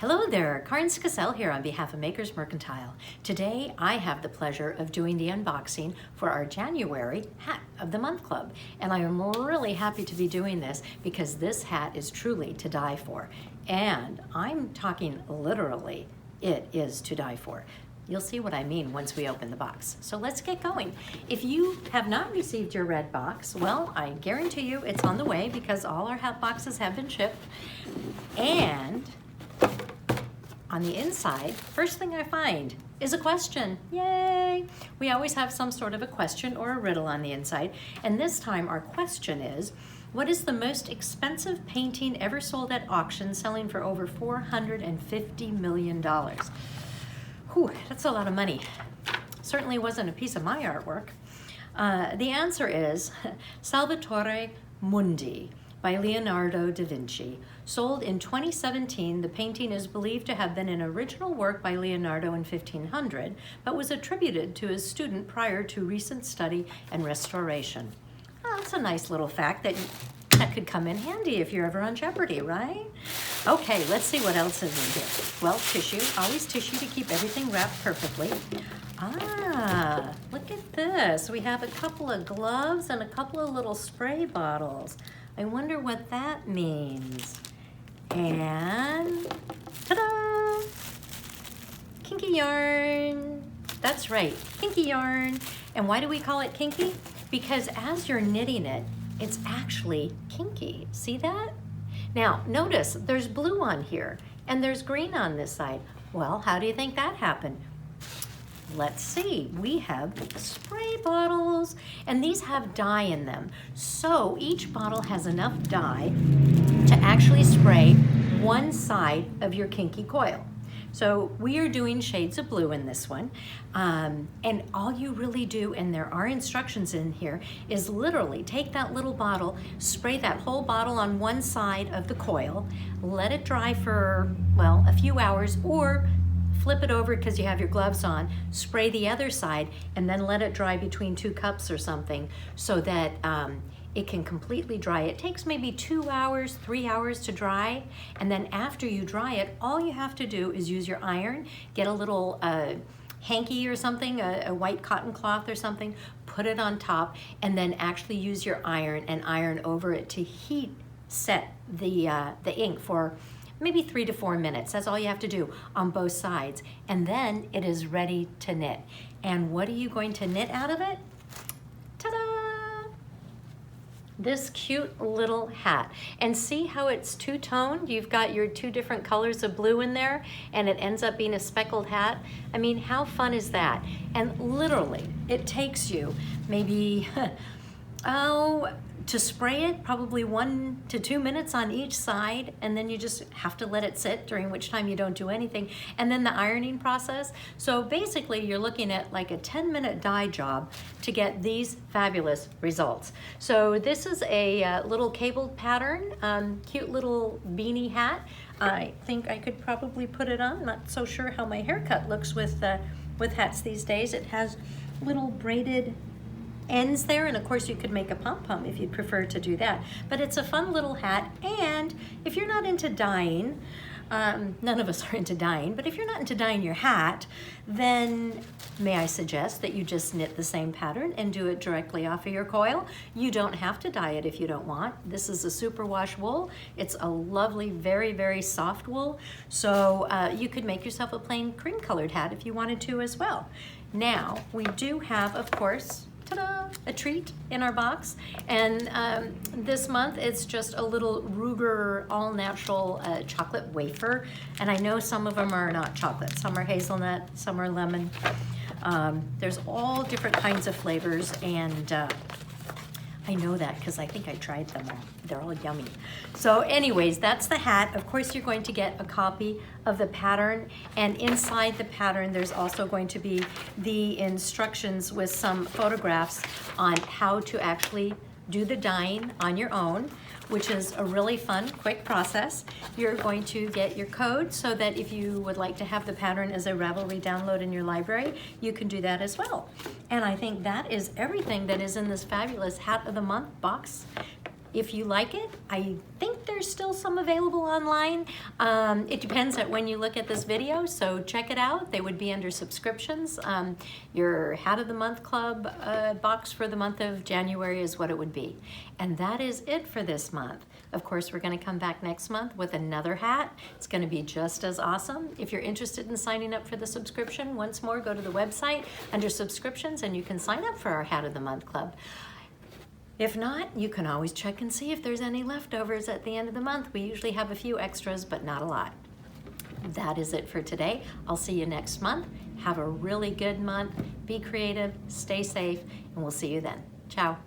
Hello there, Karin here on behalf of Makers Mercantile. Today I have the pleasure of doing the unboxing for our January Hat of the Month Club. And I am really happy to be doing this because this hat is truly to die for. And I'm talking literally, it is to die for. You'll see what I mean once we open the box. So let's get going. If you have not received your red box, well, I guarantee you it's on the way because all our hat boxes have been shipped. And on the inside, first thing I find is a question. Yay! We always have some sort of a question or a riddle on the inside. And this time our question is, what is the most expensive painting ever sold at auction, selling for over $450 million? Whew, that's a lot of money. Certainly wasn't a piece of my artwork. The answer is Salvatore Mundi by Leonardo da Vinci. Sold in 2017, the painting is believed to have been an original work by Leonardo in 1500, but was attributed to his student prior to recent study and restoration. Oh, that's a nice little fact that could come in handy if you're ever on Jeopardy, right? Okay, let's see what else is in here. Well, tissue, always tissue to keep everything wrapped perfectly. Ah, look at this. We have a couple of gloves and a couple of little spray bottles. I wonder what that means. And ta-da! Kinky yarn. That's right, kinky yarn. And why do we call it kinky? Because as you're knitting it, it's actually kinky. See that? Now, notice there's blue on here and there's green on this side. Well, how do you think that happened? Let's see, we have spray bottles and these have dye in them. So each bottle has enough dye to actually spray one side of your kinky coil. So we are doing shades of blue in this one. And all you really do, and there are instructions in here, is literally take that little bottle, spray that whole bottle on one side of the coil, let it dry for, well, a few hours, or flip it over because you have your gloves on, spray the other side, and then let it dry between 2 cups or something so that it can completely dry. It takes maybe 2 hours, 3 hours to dry. And then after you dry it, all you have to do is use your iron, get a little hanky or something, a white cotton cloth or something, put it on top, and then actually use your iron and iron over it to heat set the ink for maybe 3 to 4 minutes. That's all you have to do on both sides. And then it is ready to knit. And what are you going to knit out of it? Ta-da! This cute little hat. And see how it's two-toned? You've got your 2 different colors of blue in there and it ends up being a speckled hat. I mean, how fun is that? And literally, it takes you maybe, to spray it, probably 1 to 2 minutes on each side, and then you just have to let it sit, during which time you don't do anything, and then the ironing process. So basically you're looking at like a 10-minute dye job to get these fabulous results. So this is a little cabled pattern, cute little beanie hat. I think I could probably put it on. Not so sure how my haircut looks with hats these days. It has little braided ends there, and of course you could make a pom-pom if you'd prefer to do that. But it's a fun little hat, and if you're not into dyeing, none of us are into dyeing, but if you're not into dyeing your hat, then may I suggest that you just knit the same pattern and do it directly off of your coil. You don't have to dye it if you don't want. This is a superwash wool. It's a lovely, very, very soft wool. So you could make yourself a plain cream colored hat if you wanted to as well. Now, we do have, of course, a treat in our box, and this month it's just a little Ruger all-natural chocolate wafer, and I know some of them are not chocolate, some are hazelnut, some are lemon. There's all different kinds of flavors, and I know that because I think I tried them all. They're all yummy. So anyways, that's the hat. Of course, you're going to get a copy of the pattern, and inside the pattern, there's also going to be the instructions with some photographs on how to actually do the dyeing on your own, which is a really fun, quick process. You're going to get your code so that if you would like to have the pattern as a Ravelry download in your library, you can do that as well. And I think that is everything that is in this fabulous Hat of the Month box. If you like it, I think there's still some available online. It depends on when you look at this video, so check it out. They would be under subscriptions. Your Hat of the Month Club box for the month of January is what it would be. And that is it for this month. Of course, we're going to come back next month with another hat. It's going to be just as awesome. If you're interested in signing up for the subscription, once more, go to the website under subscriptions and you can sign up for our Hat of the Month Club. If not, you can always check and see if there's any leftovers at the end of the month. We usually have a few extras, but not a lot. That is it for today. I'll see you next month. Have a really good month. Be creative, stay safe, and we'll see you then. Ciao.